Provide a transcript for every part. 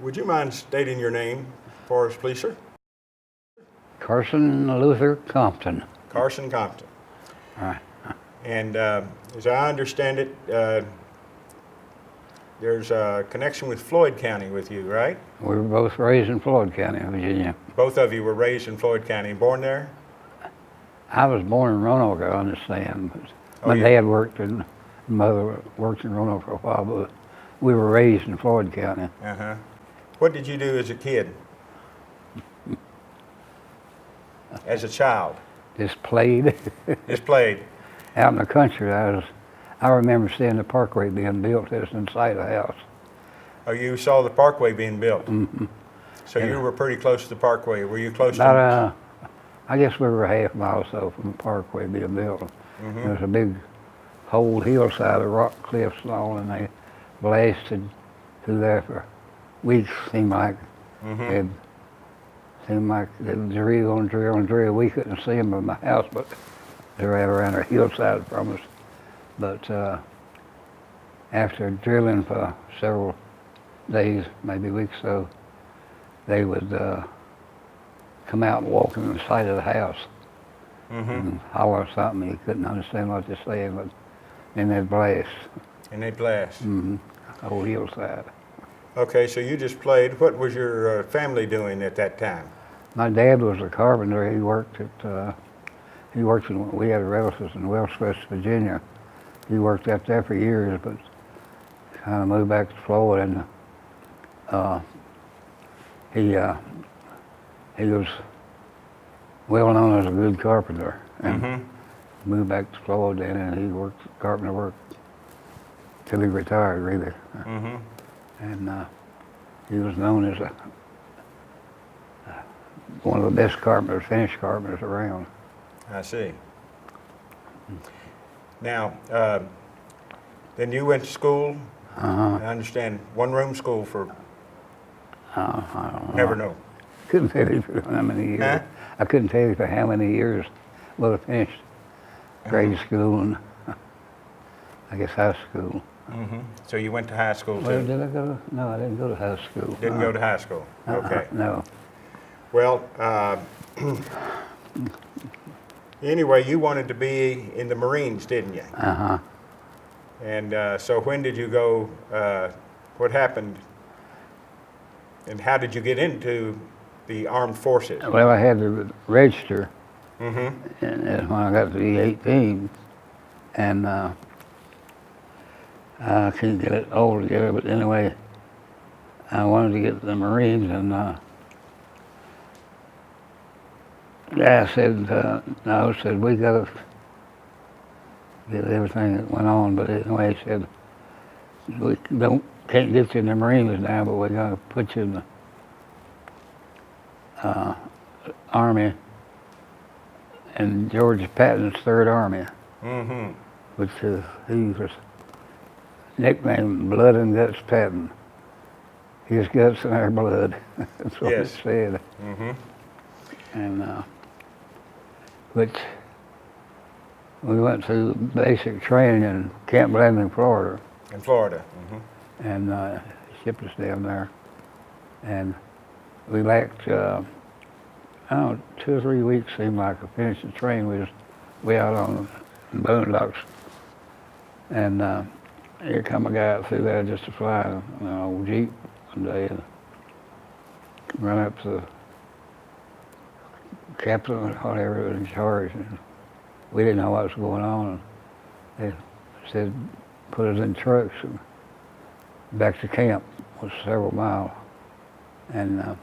Would you mind stating your name for us, please, sir? Carson Compton. Carson Compton. All right. And as I understand it, there's a connection with Floyd County with you, right? We were both raised in Floyd County, Virginia. Both of you were raised in Floyd County. Born there? I was born in Roanoke, I understand. But my yeah. dad worked and mother worked in Roanoke for a while, but we were raised in Floyd County. Uh-huh. What did you do as a kid? As a child? Just played. Just played? Out in the country, I remember seeing the parkway being built just inside the house. Oh, you saw the parkway being built? Mm-hmm. So you were pretty close to the parkway. Were you close to? I guess we were a half mile or so from the parkway being built. Mm-hmm. There was a big whole hillside of rock cliffs and all, and they blasted through there for weeks, seemed like. Mm-hmm. It seemed like they drill and drill and drill. We couldn't see them in the house, but they were right around a hillside from us. But after drilling for several days, maybe weeks, so they would come out and walk in the side of the house. Mm-hmm. And holler something. You couldn't understand what they're saying, but then they'd blast. And they'd blast? Mm-hmm. Whole hillside. Okay, so you just played. What was your family doing at that time? My dad was a carpenter. He worked we had relatives in West Virginia. He worked out there for years, but kind of moved back to Florida, and he was well known as a good carpenter. And Mm-hmm. moved back to Florida, and he worked carpenter work till he retired, really. Mm-hmm. And he was known as one of the best carpenters, finished carpenters around. I see. Now, then you went to school. Uh-huh. I understand one-room school for. I don't know. Never know. Couldn't tell you for how many years. Huh? I couldn't tell you for how many years. Well, I finished grade school and I guess high school. Mm-hmm. So you went to high school too? Well, did I go to? No, I didn't go to high school. Didn't go to high school. Okay. No. Well, anyway, you wanted to be in the Marines, didn't you? Uh-huh. And so when did you go? What happened? And how did you get into the armed forces? Well, I had to register, Mm-hmm. and when I got to be 18, and I couldn't get it all together. But anyway, I wanted to get to the Marines, and guy said, no, said we got to get everything that went on. But anyway, he said we can't get you in the Marines now, but we're going to put you in the Army, and George Patton's Third Army, Mm-hmm. which he was nicknamed Blood and Guts Patton. His guts and our blood. That's what Yes. it said. Mm-hmm. And which we went through basic training in Camp Blanding, Florida, In Florida. Mm-hmm. and shipped us down there. And we lacked, I don't know, 2 or 3 weeks seemed like to finish the train. We was way out on the boondocks. And here come a guy out through there just to fly an old Jeep one day and run up to the captain or whatever was in charge. And we didn't know what was going on. And they said, put us in trucks and back to camp, was several miles. And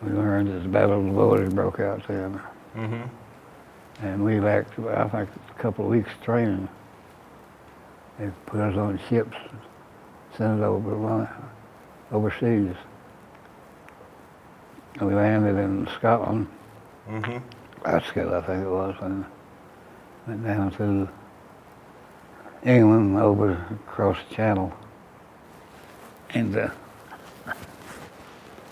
we learned that the Battle of the Bulge broke out then. Mm-hmm. And we lacked, I think, a couple of weeks training. They put us on ships, sent us overseas. And we landed in Scotland, Mm-hmm. Glasgow, I think it was, and went down through England, over across the Channel, into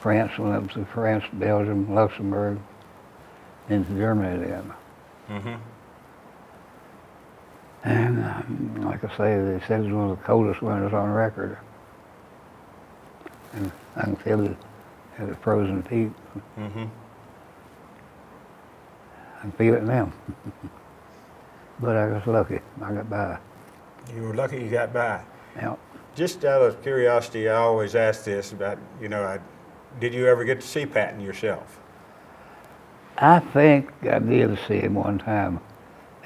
France, went up to France, Belgium, Luxembourg, into Germany then. Mm-hmm. And like I say, they said it was one of the coldest winters on record. and I can feel it at the frozen feet. Mm-hmm. I can feel it now. But I was lucky. I got by. You were lucky you got by. Yeah. Just out of curiosity, I always ask this about, did you ever get to see Patton yourself? I think I did see him one time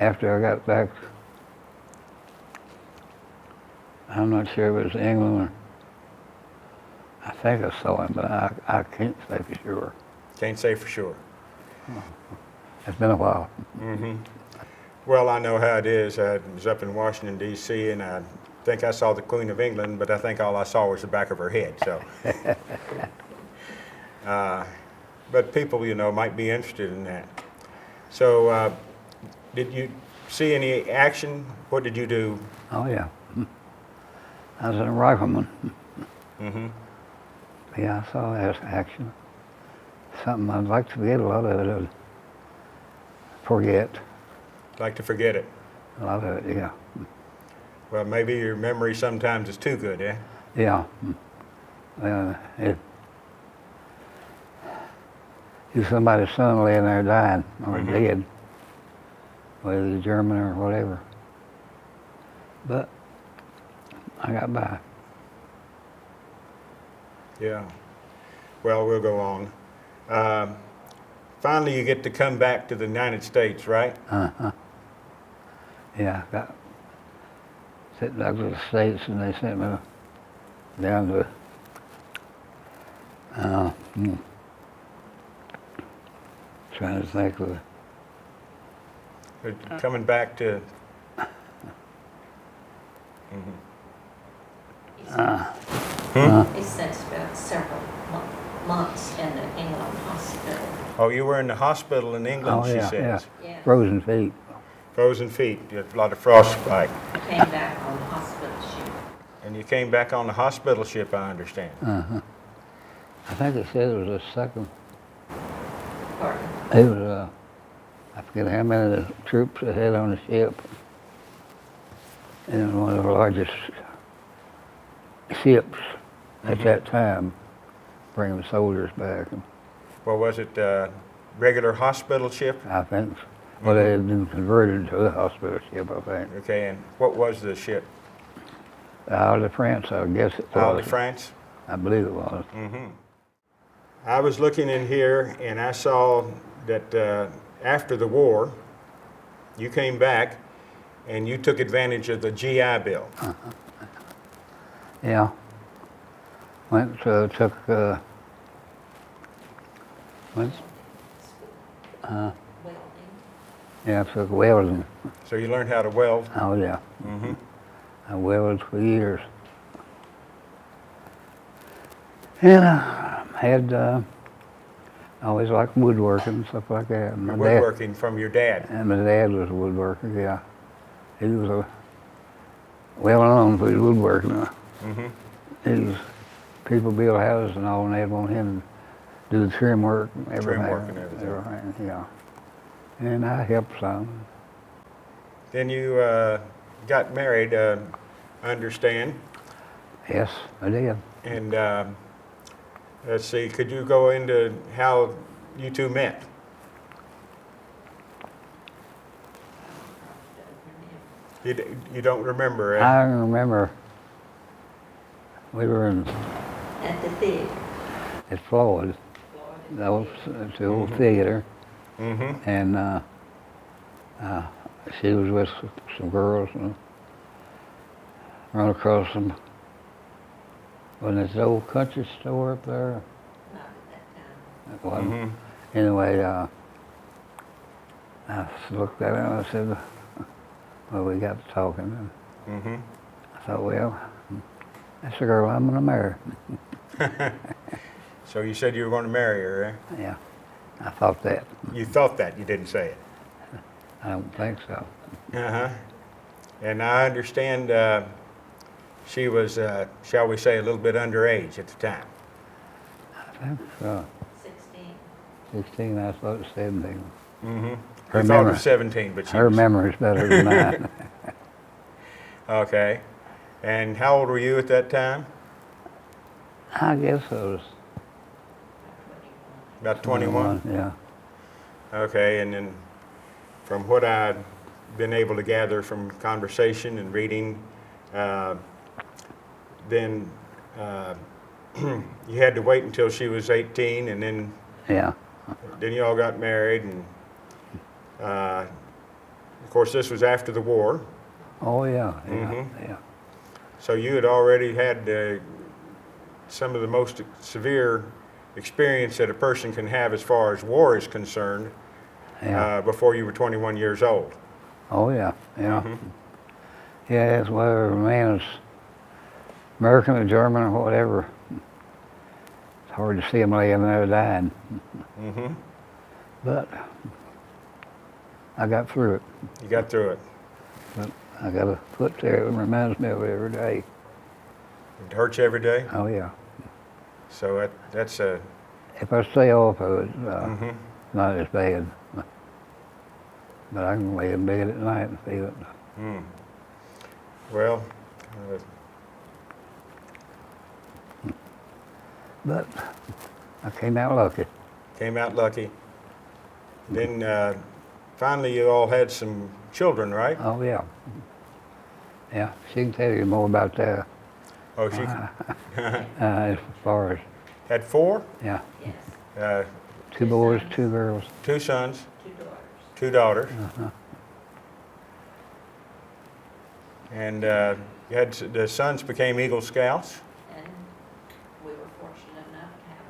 after I got back. I'm not sure if it was England or I think I saw him, but I can't say for sure. Can't say for sure. It's been a while. Mm-hmm. Well, I know how it is. I was up in Washington, D.C., and I think I saw the Queen of England, but I think all I saw was the back of her head. So, but people, might be interested in that. So, did you see any action? What did you do? Oh, yeah. I was a rifleman. Mm-hmm. Yeah, I saw that action. Something I'd like to forget a lot of it. I'd forget Like to forget it. a lot of it, yeah. Well, maybe your memory sometimes is too good, eh? Yeah. If somebody's son laying there dying or Mhm. dead, whether it's German or whatever. But I got by. Yeah. Well, we'll go on. Finally, you get to come back to the United States, right? Uh-huh. Yeah, I got sent back to the States and they sent me down to trying to think of Coming back to. He spent about several months in the England hospital. Oh, you were in the hospital in England, oh she yeah, says. Yeah. frozen feet. Frozen feet, you had a lot of frostbite. Came back on the hospital ship. And you came back on the hospital ship, I understand. Uh-huh. I think it said it was a second. Pardon? It was I forget how many of the troops they had on the ship. And it was one of the largest ships at that time, bringing soldiers back. Well, was it a regular hospital ship? I think. Well, they had been converted to a hospital ship, I think. Okay, and what was the ship? Out of France, I guess it was. Isle de France? I believe it was. Mm-hmm. I was looking in here and I saw that after the war, you came back and you took advantage of the GI Bill. Yeah. Went took went Welding. yeah took welding. So you learned how to weld. Oh yeah. Mm-hmm. I welded for years. And I had I always liked woodworking and stuff like that. And Woodworking from your dad. And my dad was a woodworker, yeah. He was well known for his woodworking. Mm-hmm. He was, people build houses and all, and they'd want him to do the trim work and everything. Trim work and everything. Yeah. And I helped some. Then you got married, I understand. Yes, I did. And let's see, could you go into how you two met? You don't remember, eh? I remember we were At the theater. at Floyd, the old theater, Mm-hmm. and she was with some girls and run across them. Wasn't it the old country store up there? Not at that time. It wasn't. Mm-hmm. Anyway, I looked at her and I said, well, we got to talking. And Mm-hmm. I thought, well, that's the girl I'm going to marry. So you said you were going to marry her, eh? Yeah, I thought that. You thought that, you didn't say it. I don't think so. Uh-huh. And I understand she was, shall we say, a little bit underage at the time. I think so. 16. 16, I thought it was 17. Mm-hmm. Her You thought it memory- was 17, but she Her was... memory's better than mine. Okay. And how old were you at that time? I guess I was About 21? Yeah. Okay, and then from what I've been able to gather from conversation and reading, then you had to wait until she was 18, and then Yeah. you all got married, and of course this was after the war, Oh, yeah. Yeah. Mhm. Yeah. so you had already had some of the most severe experience that a person can have as far as war is concerned Yeah. before you were 21 years old. Oh, yeah. Yeah. Mhm. Yeah, it's whether a man is American or German or whatever. It's hard to see him laying there dying. Mm-hmm. But I got through it. You got through it. But I got a foot there that reminds me of it every day. It hurts every day, Oh, yeah. so that's a. If I stay off of it, Mhm. not as bad. But I can lay in bed at night and feel it. Mm. Well, But I came out lucky. came out lucky. Then finally you all had some children, right? Oh, yeah. Yeah, she can tell you more about that Oh, she as far as, had 4? yeah, Yes, Uh, 2 boys, 2 girls. 2 sons, 2 daughters. 2 daughters. Uh-huh. And you had the sons became Eagle Scouts. And we were fortunate enough to have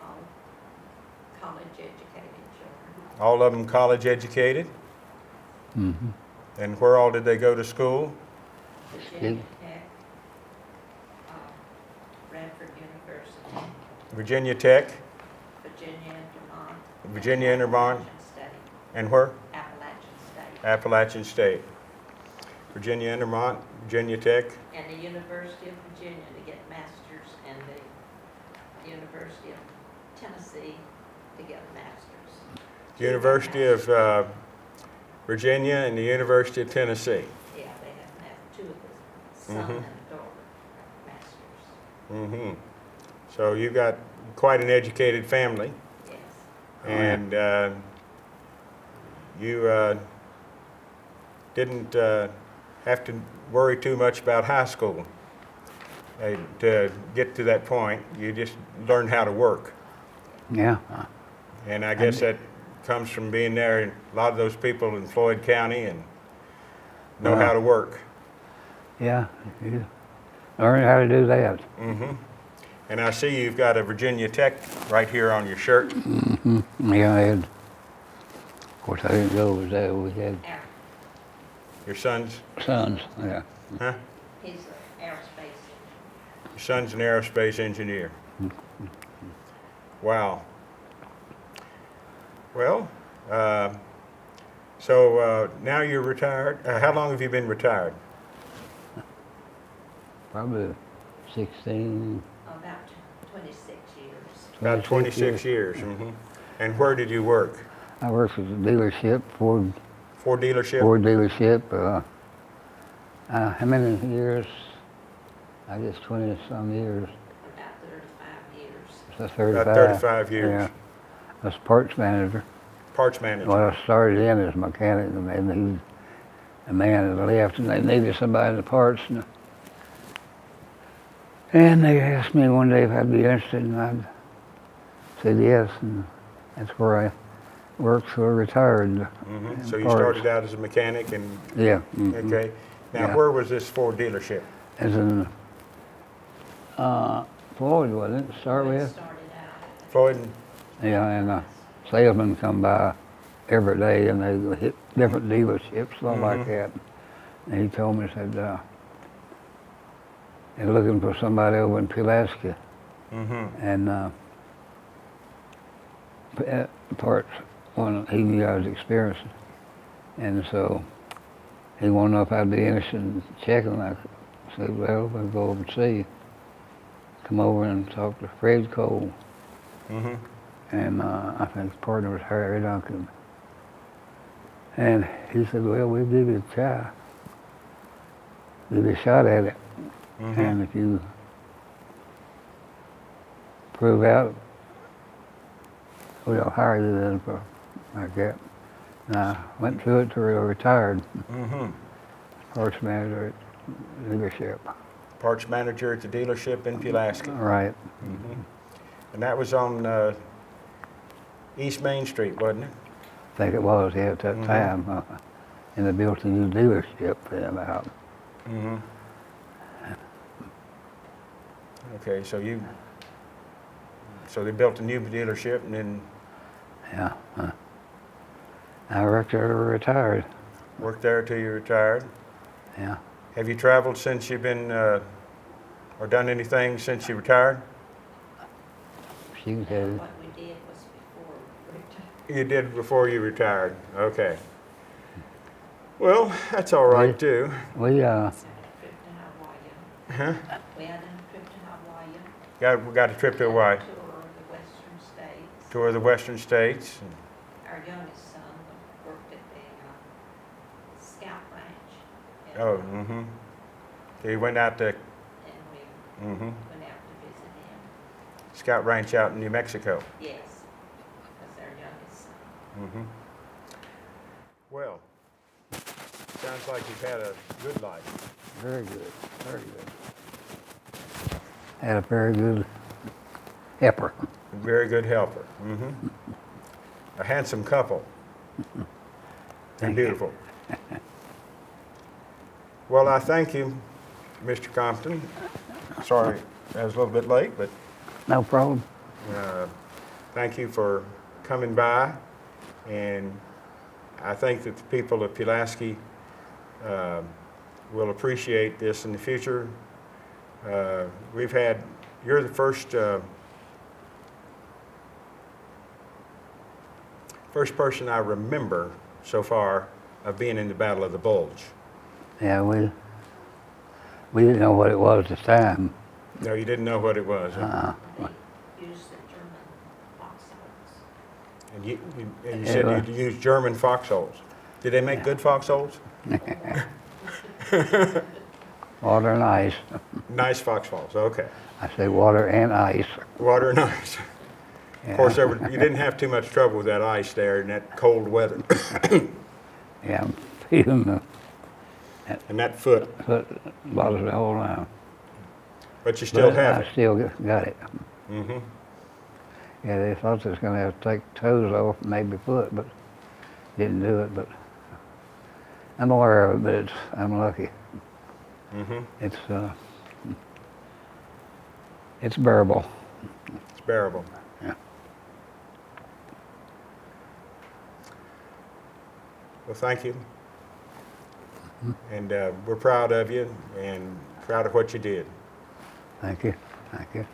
all college-educated children. All of them college educated. Mm-hmm. And where all did they go to school? Virginia Tech, Radford University, Virginia Tech, Virginia Intermont. Virginia Intermont. Appalachian State, and where? Appalachian State, Appalachian State. Virginia Intermont, Virginia Tech, and the University of Virginia to get masters, and the University of Tennessee to get a master's. University of Virginia, and the University of Tennessee. Yeah, they have 2 of the son Mhm. and daughter masters. Mm-hmm. So you got quite an educated family, Yes. and you didn't have to worry too much about high school. To get to that point, you just learned how to work. Yeah. And I guess that comes from being there, and a lot of those people in Floyd County and know how to work. Yeah. You learn how to do that. Mm-hmm. And I see you've got a Virginia Tech right here on your shirt. Mm-hmm. Yeah, I had, of course, I didn't go with that. We had Air, Your son's, sons, yeah. huh? he's an aerospace engineer. Your son's an aerospace engineer. Wow. Well, so now you're retired. How long have you been retired? Probably 16. About 26 years. About 26 years. Mm-hmm. And where did you work? I worked at a dealership, Ford Dealership? dealership. How many years? I guess 20-some years. About 35 years. So 35. About 35 years. Yeah. I was parts manager. Parts manager. Well, I started in as a mechanic, and then a man had left, and they needed somebody in the parts. And they asked me one day if I'd be interested, and I said yes, and that's where I worked till I retired. Mm-hmm. So you parts. started out as a mechanic, and Yeah. Mhm. okay. Now, Yeah. where was this Ford dealership? As in Floyd, wasn't it, to start We with? started out. Floyd. Yeah, and salesmen come by every day, and they would hit different dealerships, stuff like that. And he told me, said, they're looking for somebody over in Pulaski, Mm-hmm. and parts, he knew I was experienced. And so he wanted to know if I'd be interested in checking. I said, well, we'll go over and see. Come over and talk to Fred Cole. Mm-hmm. And I think his partner was Harry Duncan. And he said, well, we'll give you a try. Give you a shot at it. Mm-hmm. And if you prove out, we'll hire you then for like that. And I went through it till I retired, Mm-hmm. parts manager at dealership. Parts manager at the dealership in Pulaski. Right. Mm-hmm. And that was on East Main Street, wasn't it? I think it was, yeah, at that Mhm. time. And they built a new dealership for them out. Mm-hmm. Okay, so they built a new dealership and then Yeah. I worked there till I retired. worked there till you retired. Yeah. Have you traveled since you've been, or done anything since you retired? She No, said, what we did was before we retired. You did before you retired, okay. Well, that's all right Right. too. we, We had a trip to Hawaii. Huh? We had a trip to Hawaii. We got a trip to Hawaii, Tour of the western states. tour of the western states. Our youngest son worked at the scout ranch. And, Oh, mm-hmm. So you went out to, And we mm-hmm, went out to visit him. Scout Ranch out in New Mexico. Yes, was our youngest son. Mm-hmm. Well, sounds like you've had a good life. very good, very good. Had a very good helper. A very good helper. Mm-hmm. A handsome couple. And Thank you. beautiful. Well, I thank you, Mr. Compton. Sorry I was a little bit late, but No problem. thank you for coming by. And I think that the people of Pulaski will appreciate this in the future. You're the first person I remember so far of being in the Battle of the Bulge. Yeah, we didn't know what it was at the time. No, you didn't know what it was. Huh? They used the German foxholes. And you said you used German foxholes. Did they make good foxholes? Water and ice. Nice foxholes, okay. I say water and ice. Water and ice. Yeah. Of course, you didn't have too much trouble with that ice there in that cold weather. Yeah, I'm feeling the And that foot, foot bothers me all now. but you still But have I it. still got it. Mm-hmm. Yeah, they thought they was gonna have to take toes off, maybe foot, but didn't do it. But I'm aware of it, but I'm lucky. Mm-hmm. It's bearable. It's bearable. Yeah. Well, thank you. And we're proud of you and proud of what you did. Thank you. Thank you.